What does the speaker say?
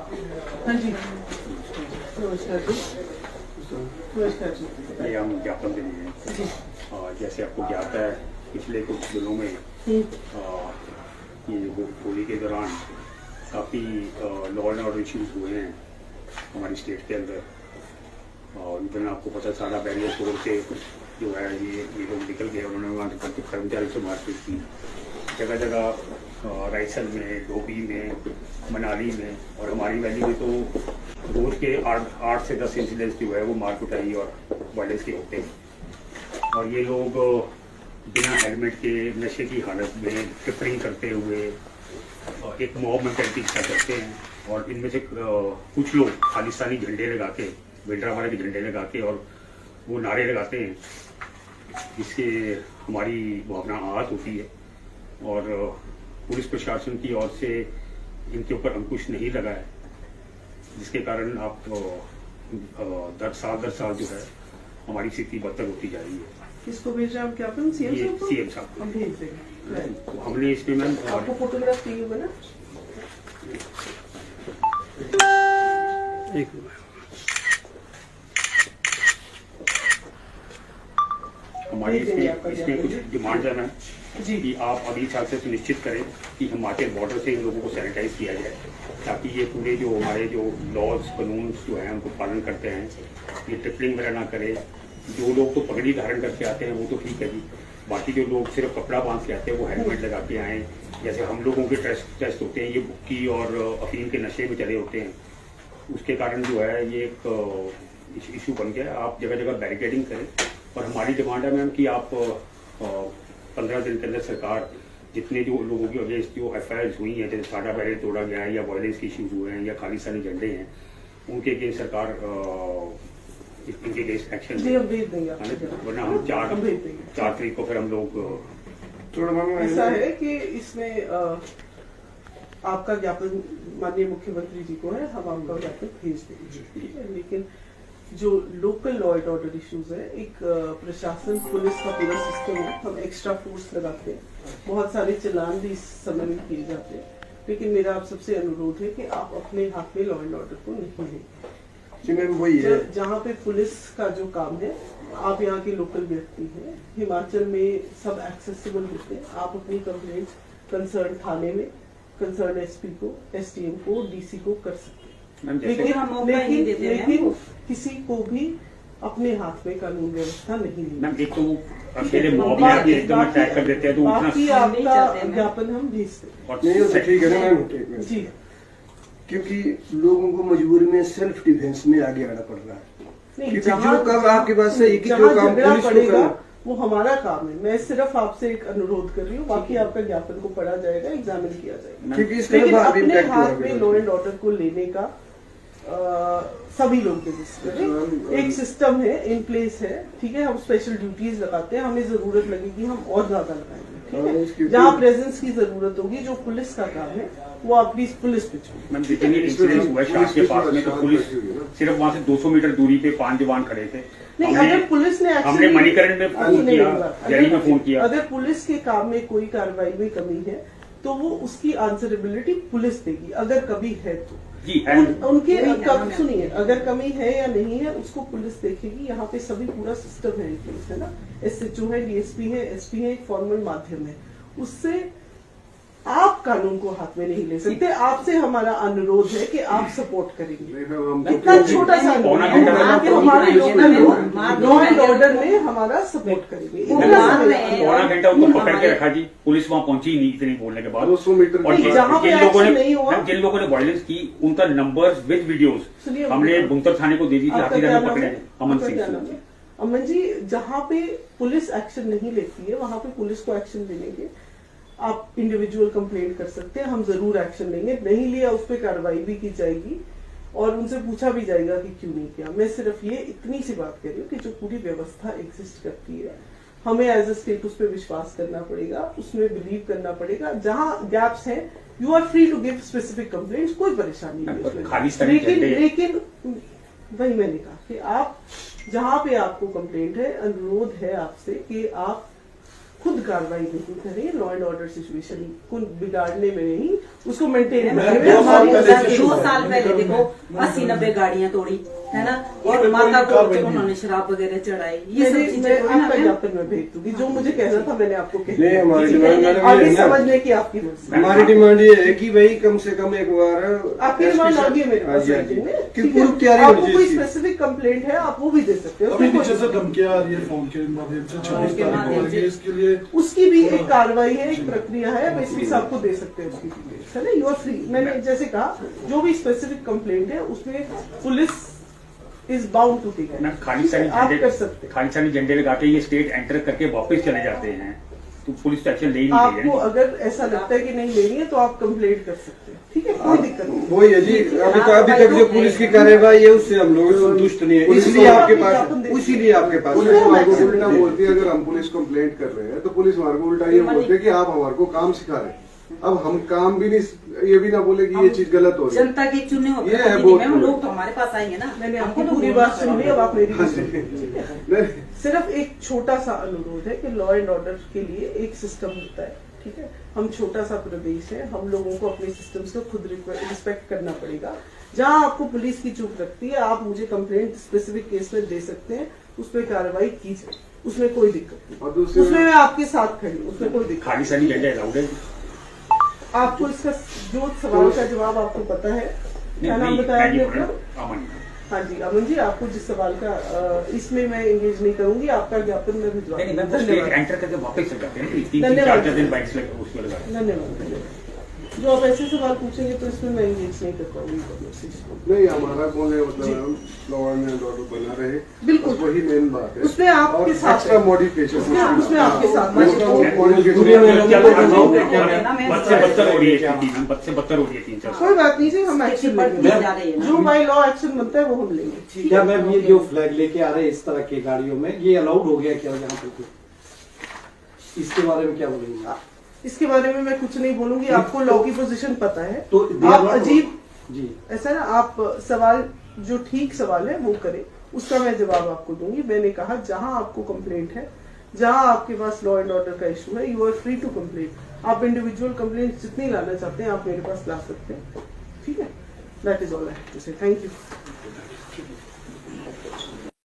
हाँ जी, नमस्कार जी। नमस्कार जी। ये हम ज्ञापन दे रहे हैं। जैसे आपको ज्ञात है, पिछले कुछ दिनों में ये होली के दौरान काफ़ी लॉ एंड ऑर्डर इश्यूज हुए हैं हमारी स्टेट के अंदर। और इधर आपको पता सारा बैरियर तोड़ के जो है ये लोग निकल गए। उन्होंने वहाँ के कर्मचारी से मारपीट की जगह जगह, रायसन में, धोबी में, मनाली में और हमारी वैली में तो रोज के 8 से 10 इंसिडेंट्स जो है वो मार कुटाई और वायलेंस के होते हैं। और ये लोग बिना हेलमेट के नशे की हालत में ट्रिपरिंग करते हुए एक मॉब मेंटालिटी का करते हैं। और इनमें से कुछ लोग खालिस्तानी झंडे लगा के, भिंडरावाला के झंडे लगा के और वो नारे लगाते हैं, जिससे हमारी भावना आहत होती है। और पुलिस प्रशासन की ओर से इनके ऊपर अंकुश नहीं लगा है, जिसके कारण आप दर साल जो है हमारी स्थिति बदतर होती जा रही है। किसको भेज रहे हैं आप ज्ञापन? सीएम साहब हम भेज देंगे। तो हमने इसमें मैम आपको फोटोग्राफ चाहिए होगा ना? एक हमारी इसमें कुछ डिमांड है मैम जी कि आप अगली साल से सुनिश्चित करें कि हिमाचल बॉर्डर से इन लोगों को सैनिटाइज किया जाए, ताकि ये पूरे जो हमारे जो लॉज कानून जो हैं उनको पालन करते हैं, ये ट्रिपलिंग वगैरह ना करे। जो लोग तो पगड़ी धारण करके आते हैं वो तो ठीक है जी, बाकी जो लोग सिर्फ कपड़ा बांध के आते हैं वो हेलमेट लगा के आएँ। जैसे हम लोगों के टेस्ट होते हैं, ये भुक्की और अफीम के नशे में चले होते हैं, उसके कारण जो है ये एक इशू बन गया। आप जगह जगह बैरिकेडिंग करें। और हमारी डिमांड है मैम कि आप 15 दिन के अंदर सरकार जितने जो लोगों के अगेंस्ट जो FIRs हुई हैं, जैसे साडा बैरियर तोड़ा गया है या वायलेंस के इश्यूज हुए हैं या खालिस्तानी झंडे हैं, उनके अगेंस्ट सरकार इनके अगेंस्ट एक्शन देंगे। वरना हम 4 तारीख को फिर हम लोग ऐसा है कि इसमें आपका ज्ञापन माननीय मुख्यमंत्री जी को है, हम आपका ज्ञापन भेज देंगे, ठीक है। लेकिन जो local law and order issues है, एक प्रशासन पुलिस का पूरा सिस्टम है, हम एक्स्ट्रा फोर्स लगाते हैं, बहुत सारे चलान भी इस समय में किए जाते हैं। लेकिन मेरा आप सबसे अनुरोध है कि आप अपने हाथ में लॉ एंड ऑर्डर को नहीं लें। वही है जहाँ पे पुलिस का जो काम है, आप यहाँ के लोकल व्यक्ति हैं, हिमाचल में सब एक्सेसिबल होते हैं। आप अपनी कंप्लेंट कंसर्न थाने में, कंसर्न SP को, STM को, DC को कर सकते हैं। लेकिन किसी को भी अपने हाथ में कानून व्यवस्था नहीं लेनी। एक तो अकेले मॉब में आके एकदम अटैक कर देते हैं, तो बाकी आपका ज्ञापन हम भेजते हैं। ठीक है ना मैम जी, क्योंकि लोगों को मजबूरी में सेल्फ डिफेंस में आगे आना पड़ रहा है। नहीं, जो काम आपके पास है, जो काम पुलिस को पड़ेगा वो हमारा काम है। मैं सिर्फ आपसे एक अनुरोध कर रही हूँ, बाकी आपका ज्ञापन को पढ़ा जाएगा, एग्जामिन किया जाएगा। लेकिन अपने हाथ में लॉ एंड ऑर्डर को लेने का सभी लोग एक सिस्टम है, इन प्लेस है, ठीक है। हम स्पेशल ड्यूटीज लगाते हैं, हमें जरूरत लगेगी हम और ज्यादा लगाएंगे, ठीक है। जहाँ प्रेजेंस की जरूरत होगी, जो पुलिस का काम है वो आप प्लीज पुलिस पे मैम जितनी इंसिडेंट हुआ शाह के पास में, तो पुलिस सिर्फ वहाँ से 200 मीटर दूरी पे 5 जवान खड़े थे। नहीं, अगर पुलिस ने हमने मणिकरण में फोन किया, दिल्ली में फोन किया। अगर पुलिस के काम में कोई कार्रवाई में कमी है तो वो उसकी आंसरेबिलिटी पुलिस देगी, अगर कभी है तो जी। उनके सुनिए, अगर कमी है या नहीं है उसको पुलिस देखेगी। यहाँ पे सभी पूरा सिस्टम है, है ना। SHO है, DSP है, SP है, एक फॉर्मल माध्यम है, उससे आप कानून को हाथ में नहीं ले सकते। आपसे हमारा अनुरोध है कि आप सपोर्ट करेंगे। इतना छोटा सा हमारे लॉ एंड ऑर्डर में हमारा सपोर्ट करेंगे। पौना घंटा उनको पकड़ के रखा जी, पुलिस वहाँ पहुंची नहीं इतनी बोलने के बाद। 200 मीटर और जिन लोगों ने वायलेंस की उनका नंबर्स विद वीडियोस हमने बुंतर थाने को दे दी थी। आखिर में पकड़े अमन सिंह। अमन जी, जहाँ पे पुलिस एक्शन नहीं लेती है वहाँ पे पुलिस को एक्शन देंगे। आप इंडिविजुअल कंप्लेंट कर सकते हैं, हम जरूर एक्शन लेंगे। नहीं लिया उस पर कार्रवाई भी की जाएगी और उनसे पूछा भी जाएगा कि क्यों नहीं किया। मैं सिर्फ ये इतनी सी बात कर रही हूँ कि जो पूरी व्यवस्था एग्जिस्ट करती है, हमें एज अ स्टेट उस पर विश्वास करना पड़ेगा, उसमें बिलीव करना पड़ेगा। जहाँ गैप्स है, you are free to give specific complaints, कोई परेशानी नहीं है। लेकिन वही मैंने कहा कि आप जहाँ पे आपको कंप्लेंट है, अनुरोध है आपसे कि आप खुद कार्रवाई नहीं करे, लॉ एंड ऑर्डर सिचुएशन को बिगाड़ने में नहीं, उसको मेंटेन मैम, करने में 2 साल हमारी पहले 2 साल पहले देखो 80-90 गाड़ियां तोड़ी है ना, और माता को उन्होंने शराब वगैरह चढ़ाई, ये सब चीजें मैं हुई ना आपका मैम। ज्ञापन में भेज दूंगी, जो मुझे कहना था मैंने आपको कह नहीं, हमारी दिया। डिमांड मैडम आगे ये है ना, समझने की आपकी मर्जी। हमारी डिमांड ये है कि भाई कम से कम एक बार आपकी डिमांड आ गई है मेरे हाँ पास जी, हाँ राइटिंग जी। में, कि ठीक है? पूरी तैयारी आपको होनी कोई चाहिए। स्पेसिफिक कंप्लेंट है आप वो भी दे सकते हो, अभी उसमें नीचे से कोई- धमकियां आ रही है फोन के माध्यम से 26 के तारीख को माध्यम लगी है, से। इसके लिए उसकी भी एक कार्रवाई है, एक प्रक्रिया है, आप एसपी साहब को दे सकते हैं उसकी डिटेल्स, है ना, यू आर फ्री। मैंने जैसे कहा जो भी स्पेसिफिक कंप्लेंट है उसमें police is bound to take ma'am Khalistani आप कर झंडे सकते हैं। खालिस्तानी झंडे लगा के ये स्टेट एंटर करके वापस चले जाते हैं तो पुलिस तो एक्शन ले ही नहीं रही आपको है। अगर ऐसा लगता है कि नहीं लेनी है तो आप कंप्लेंट कर सकते हैं, ठीक है, कोई दिक्कत नहीं। वही है जी, अभी तक जो पुलिस की कार्यवाही है उससे हम लोग संतुष्ट नहीं है, इसलिए आपके पास इसीलिए आपके पास पुलिस हमारे को उल्टा बोलती है, अगर हम पुलिस कंप्लेंट कर रहे हैं तो पुलिस हमारे को उल्टा ये बोलते है कि आप हमारे को काम सिखा रहे हैं। अब हम काम भी नहीं, ये भी ना बोले कि ये चीज गलत हो रही है। जनता के चुने होते ये है हैं बहुत मैम, लोग तो हमारे पास आएंगे ना, मैंने हमको आपकी तो पूरी बोलना बात सुन ली, अब आप मेरी भी हाँ सुनिए, जी। ठीक है? नहीं, सिर्फ एक छोटा सा अनुरोध है कि लॉ एंड ऑर्डर के लिए एक सिस्टम होता है, ठीक है? हम छोटा सा प्रदेश है, हम लोगों को अपने सिस्टम्स को खुद रिस्पेक्ट करना पड़ेगा। जहां आपको पुलिस की चूक लगती है आप मुझे कंप्लेंट स्पेसिफिक केस में दे सकते हैं, उस पर कार्रवाई की जाए, उसमें कोई दिक्कत नहीं, और दूसरी उसमें मैं आपके साथ खड़ी हूँ, उसमें कोई दिक्कत खालिस्तानी झंडे अलाउड है? नहीं। आपको इसका जो सवाल का जवाब आपको पता है, क्या नाम नहीं, बताया मैं आपने ये अपना? बोल रहा हूं, अमन। हाँ जी अमन जी, आपको जिस सवाल का इसमें मैं एंगेज नहीं करूंगी, आपका ज्ञापन मैं भिजवा नहीं, दूंगी। मैं स्टेट धन्यवाद एंटर करके वापस चले जाते हैं ना, 3 धन्यवाद। 4 दिन बाइक्स लगे उसमें लगा। धन्यवाद धन्यवाद। जो आप ऐसे सवाल पूछेंगे तो इसमें मैं एंगेज नहीं कर पाऊंगी conversation। नहीं, हमारा कौन है मतलब लॉ एंड ऑर्डर बना रहे, बिल्कुल। बस वही मेन बात है। उसमें आपके साथ एक्स्ट्रा है। मॉडिफिकेशन उसमें आपके साथ है। बद से बदतर हो रही है स्थिति, बद से बदतर हो रही है 3-4 कोई बात नहीं जी, हम एक्शन लेंगे, जा रही है ना। जो बाई लॉ एक्शन बनता है वो हम लेंगे, ठीक क्या है? मैम ये जो फ्लैग लेके आ रहे हैं इस तरह की गाड़ियों में, ये अलाउड हो गया क्या यहाँ पे? इसके बारे में क्या बोलेंगे आप? इसके बारे में मैं कुछ नहीं बोलूंगी, आपको लॉ की पोजीशन पता है, तो आप अजीब जी ऐसा ना, आप सवाल जो ठीक सवाल है वो करें, उसका मैं जवाब आपको दूंगी। मैंने कहा जहां आपको कंप्लेंट है, जहां आपके पास लॉ एंड ऑर्डर का इशू है, you are free to complaint. आप इंडिविजुअल कंप्लेंट जितनी लाना चाहते हैं आप मेरे पास ला सकते हैं, ठीक है? That is all I have to say, thank you.